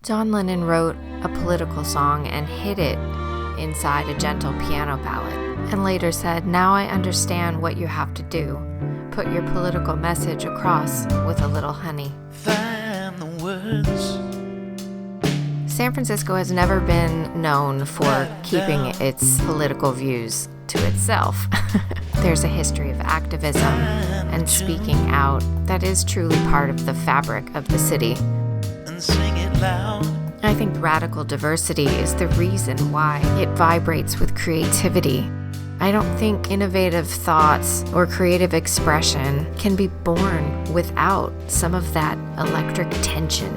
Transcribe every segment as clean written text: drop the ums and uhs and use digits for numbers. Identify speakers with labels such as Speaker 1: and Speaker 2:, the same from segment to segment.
Speaker 1: John Lennon wrote a political song and hid it inside a gentle piano ballad, and later said, "Now I understand what you have to do. Put your political message across with a little honey."
Speaker 2: Find the words.
Speaker 1: San Francisco has never been known for keeping its political views to itself. There's a history of activism and speaking out that is truly part of the fabric of the city.
Speaker 2: And sing it loud.
Speaker 1: I think radical diversity is the reason why it vibrates with creativity. I don't think innovative thoughts or creative expression can be born without some of that electric tension.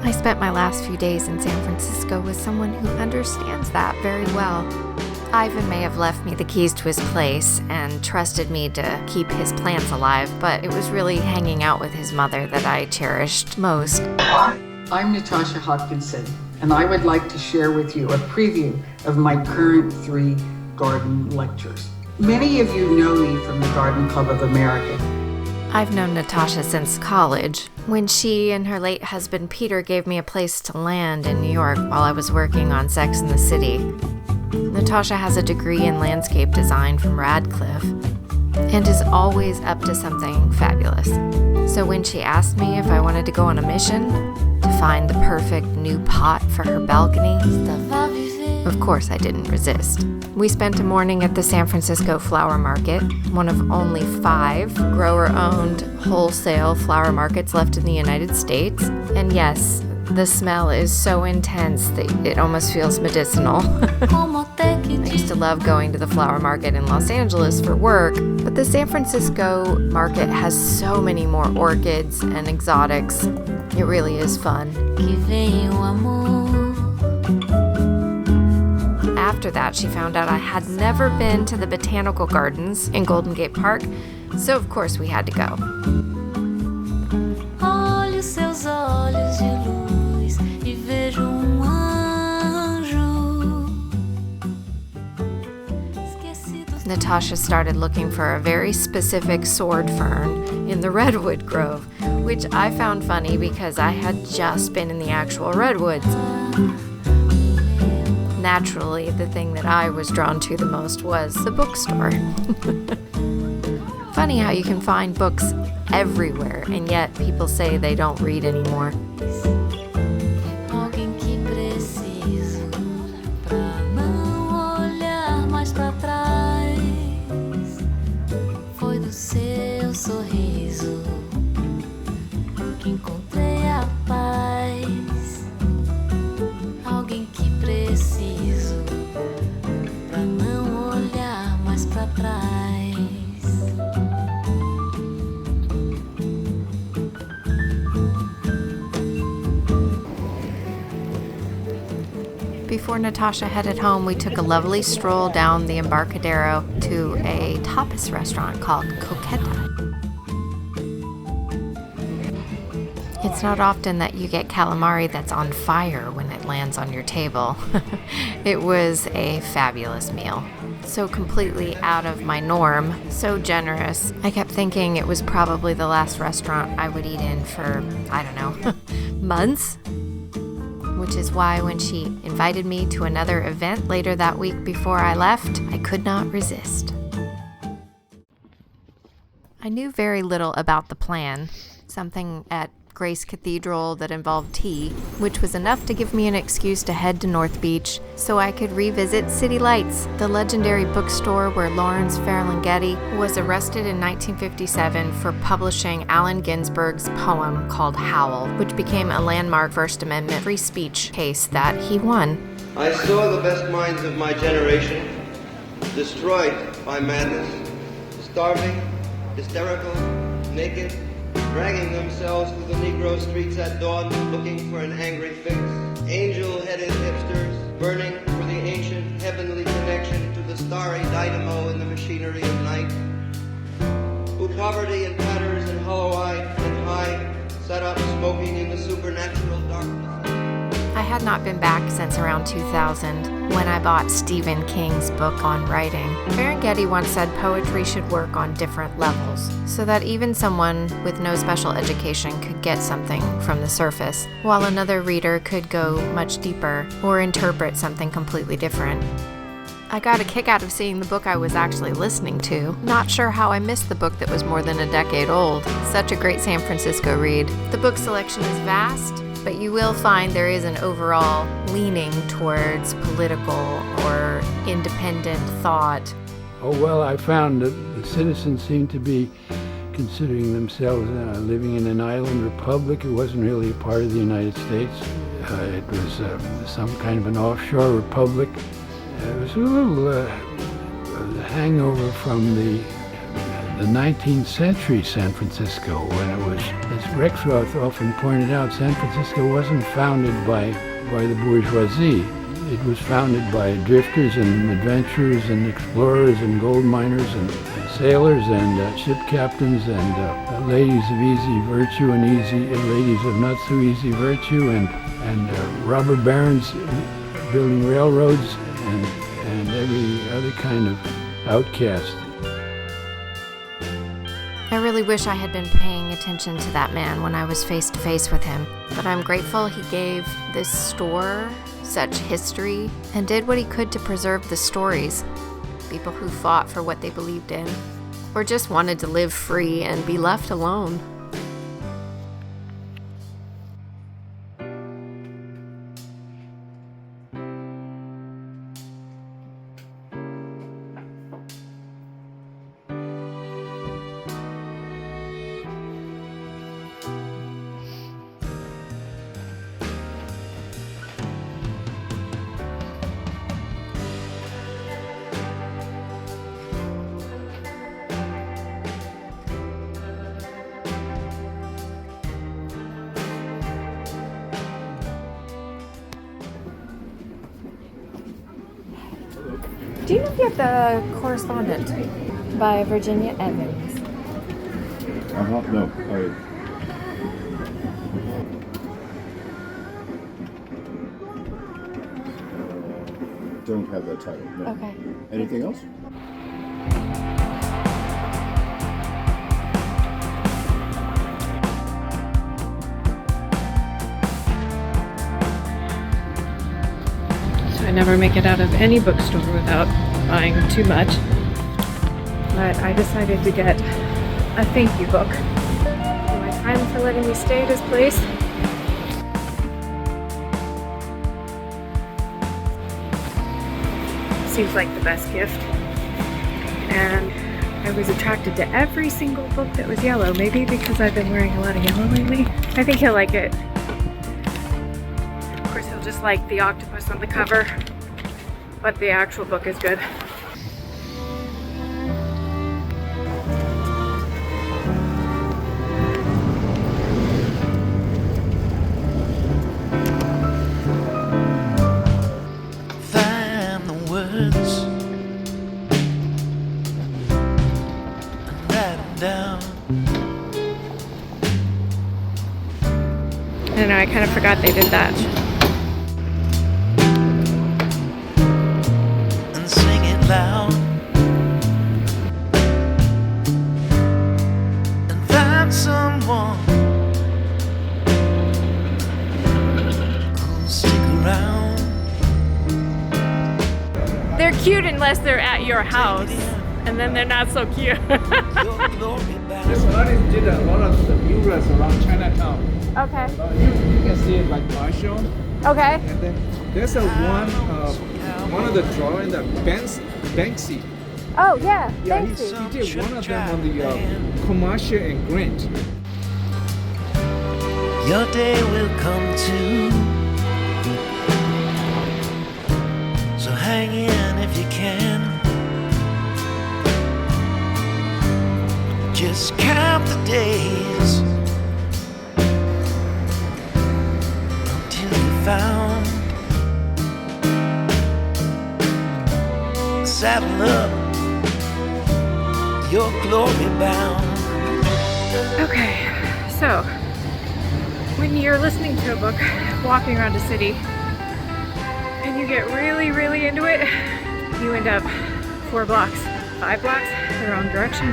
Speaker 1: I spent my last few days in San Francisco with someone who understands that very well. Ivan may have left me the keys to his place and trusted me to keep his plants alive, but it was really hanging out with his mother that I cherished most.
Speaker 3: I'm Natasha Hopkinson, and I would like to share with you a preview of my current 3 garden lectures. Many of you know me from the Garden Club of America.
Speaker 1: I've known Natasha since college, when she and her late husband Peter gave me a place to land in New York while I was working on Sex and the City. Natasha has a degree in landscape design from Radcliffe and is always up to something fabulous. So when she asked me if I wanted to go on a mission to find the perfect new pot for her balcony, of course I didn't resist. We spent a morning at the San Francisco Flower Market, one of only 5 grower-owned wholesale flower markets left in the United States. And yes, the smell is so intense that it almost feels medicinal. I used to love going to the flower market in Los Angeles for work, but the San Francisco market has so many more orchids and exotics. It really is fun. After that, she found out I had never been to the Botanical Gardens in Golden Gate Park, so of course we had to go. Natasha started looking for a very specific sword fern in the redwood grove, which I found funny because I had just been in the actual redwoods. Naturally, the thing that I was drawn to the most was the bookstore. Funny how you can find books everywhere, and yet people say they don't read anymore. Before Natasha headed home, we took a lovely stroll down the Embarcadero to a tapas restaurant called Coqueta. It's not often that you get calamari that's on fire when it lands on your table. It was a fabulous meal. So completely out of my norm, so generous. I kept thinking it was probably the last restaurant I would eat in for, I don't know, months. Which is why when she invited me to another event later that week before I left, I could not resist. I knew very little about the plan, something at Grace Cathedral that involved tea, which was enough to give me an excuse to head to North Beach so I could revisit City Lights, the legendary bookstore where Lawrence Ferlinghetti was arrested in 1957 for publishing Allen Ginsberg's poem called Howl, which became a landmark First Amendment free speech case that he won.
Speaker 4: I saw the best minds of my generation destroyed by madness, starving, hysterical, naked, dragging themselves through the Negro streets at dawn, looking for an angry fix. Angel-headed hipsters, burning for the ancient heavenly connection to the starry dynamo in the machinery of night. Who poverty and tatters and hollow-eyed and high sat up smoking in the supernatural darkness.
Speaker 1: I had not been back since around 2000, when I bought Stephen King's book on writing. Ferlinghetti once said poetry should work on different levels, so that even someone with no special education could get something from the surface, while another reader could go much deeper or interpret something completely different. I got a kick out of seeing the book I was actually listening to. Not sure how I missed the book that was more than a decade old. Such a great San Francisco read. The book selection is vast, but you will find there is an overall leaning towards political or independent thought.
Speaker 5: Oh, well, I found that the citizens seemed to be considering themselves living in an island republic. It wasn't really a part of the United States. It was some kind of an offshore republic. It was a little hangover from the 19th century San Francisco, when it was, as Rexroth often pointed out, San Francisco wasn't founded by the bourgeoisie. It was founded by drifters and adventurers and explorers and gold miners and sailors and ship captains and ladies of easy virtue and ladies of not so easy virtue and robber barons building railroads and every other kind of outcast.
Speaker 1: I really wish I had been paying attention to that man when I was face to face with him, but I'm grateful he gave this store such history and did what he could to preserve the stories. People who fought for what they believed in, or just wanted to live free and be left alone.
Speaker 6: Do you know if you have the correspondent by Virginia Evans?
Speaker 7: No. I don't have that title. No.
Speaker 6: Okay.
Speaker 7: Anything else?
Speaker 6: I never make it out of any bookstore without buying too much. But I decided to get a thank you book for my friend for letting me stay at his place. Seems like the best gift. And I was attracted to every single book that was yellow, maybe because I've been wearing a lot of yellow lately. I think he'll like it. Of course, he'll just like the octopus on the cover, but the actual book is good.
Speaker 2: Find the words and write them down.
Speaker 6: I don't know, I kind of forgot they did that.
Speaker 2: And sing it loud. And find someone who'll stick around.
Speaker 6: They're cute unless they're at your house, and then they're not so cute.
Speaker 2: Your glory bound.
Speaker 8: This artist did a lot of the murals around Chinatown.
Speaker 6: Okay.
Speaker 8: You can see it like Marshall.
Speaker 6: Okay.
Speaker 8: And then there's one of the drawing that Banksy.
Speaker 6: Oh yeah,
Speaker 8: Yeah,
Speaker 6: thank you.
Speaker 8: he did one of them on the commercial and Grant.
Speaker 2: Your day will come too. So hang in if you can. Just count the days until you found. Saddle up, your glory bound.
Speaker 6: Okay, so when you're listening to a book, walking around a city, when you get really, really into it, you end up 4 blocks, 5 blocks the wrong direction,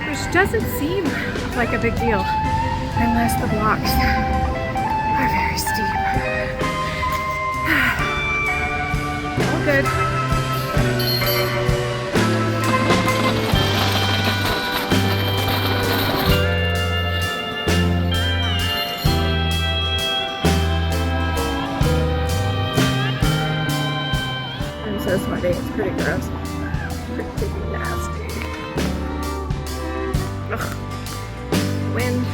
Speaker 6: which doesn't seem like a big deal unless the blocks are very steep. All good. I'm so sweaty, it's pretty gross. Pretty nasty. Ugh. Wind.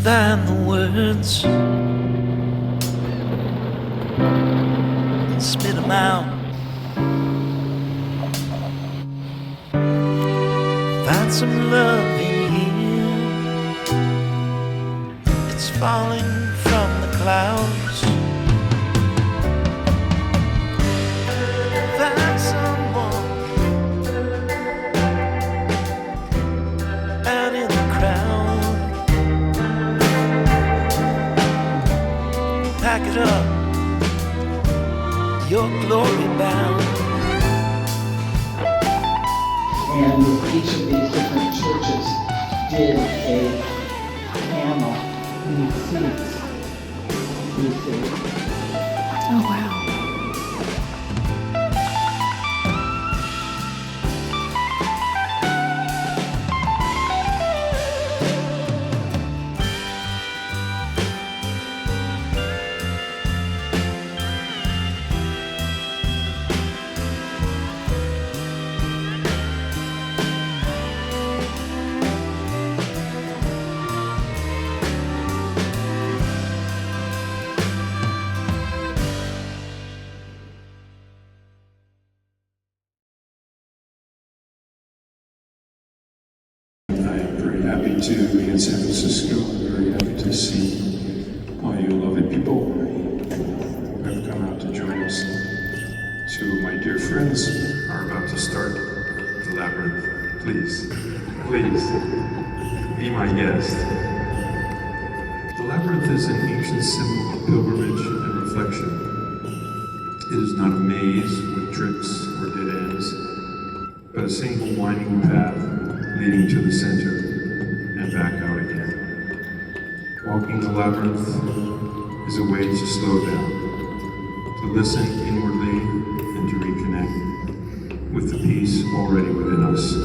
Speaker 2: Find the words and spit them out. Find some love in here. It's falling from the clouds. Find someone out in the crowd. Pack it up, you're glory bound.
Speaker 3: And each of these different churches did a panel in seats. You see.
Speaker 6: Oh wow.
Speaker 9: Happy to be in San Francisco. I'm very happy to see all you lovely people who have come out to join us. Two of my dear friends are about to start the labyrinth. Please, please, be my guest. The labyrinth is an ancient symbol of pilgrimage and reflection. It is not a maze with tricks or dead ends, but a single winding path leading to the center and back out again. Walking the labyrinth is a way to slow down, to listen inwardly and to reconnect with the peace already within us.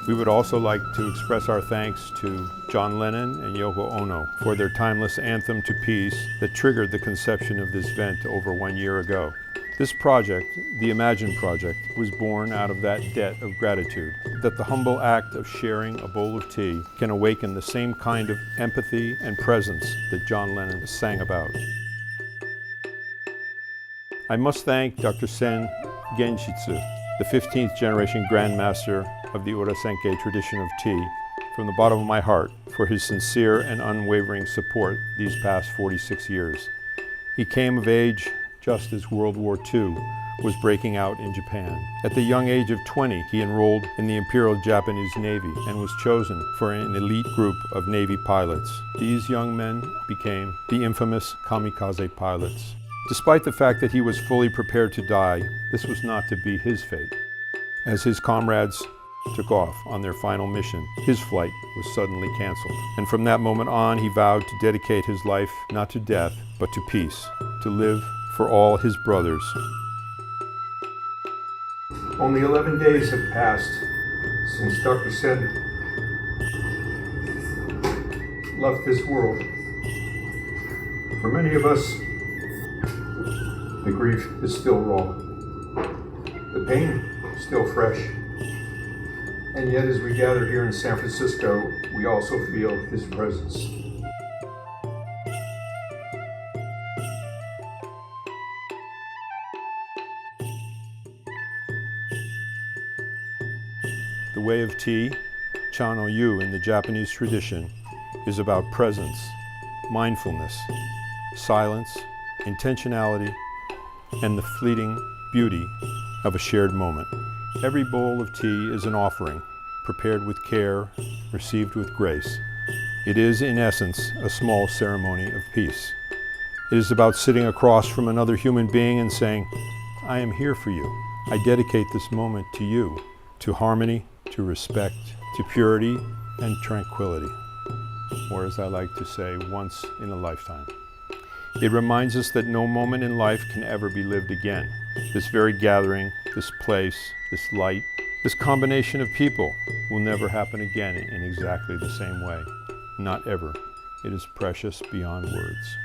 Speaker 10: We would also like to express our thanks to John Lennon and Yoko Ono for their timeless anthem to peace that triggered the conception of this event over 1 year ago. This project, the Imagine Project, was born out of that debt of gratitude, that the humble act of sharing a bowl of tea can awaken the same kind of empathy and presence that John Lennon sang about. I must thank Dr. Sen Genshitsu, the 15th generation Grandmaster of the Urasenke tradition of tea, from the bottom of my heart for his sincere and unwavering support these past 46 years. He came of age just as World War II was breaking out in Japan. At the young age of 20, he enrolled in the Imperial Japanese Navy and was chosen for an elite group of Navy pilots. These young men became the infamous kamikaze pilots. Despite the fact that he was fully prepared to die, this was not to be his fate. As his comrades took off on their final mission, his flight was suddenly canceled. And from that moment on, he vowed to dedicate his life not to death, but to peace, to live for all his brothers. Only 11 days have passed since Dr. Sen left this world. For many of us, the grief is still raw. The pain is still fresh. And yet, as we gather here in San Francisco, we also feel his presence. The way of tea, Chan no Yu in the Japanese tradition, is about presence, mindfulness, silence, intentionality, and the fleeting beauty of a shared moment. Every bowl of tea is an offering, prepared with care, received with grace. It is, in essence, a small ceremony of peace. It is about sitting across from another human being and saying, I am here for you. I dedicate this moment to you, to harmony, to respect, to purity, and tranquility. Or as I like to say, once in a lifetime. It reminds us that no moment in life can ever be lived again. This very gathering, this place, this light, this combination of people will never happen again in exactly the same way. Not ever. It is precious beyond words.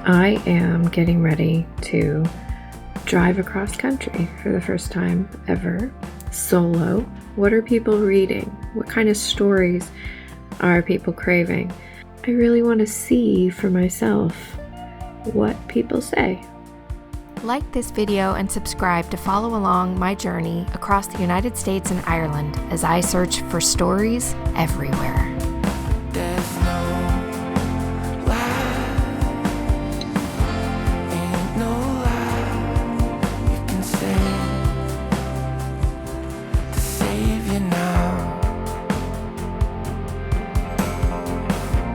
Speaker 6: I am getting ready to drive across country for the first time ever, solo. What are people reading? What kind of stories are people craving? I really want to see for myself what people say.
Speaker 1: Like this video and subscribe to follow along my journey across the United States and Ireland as I search for stories everywhere.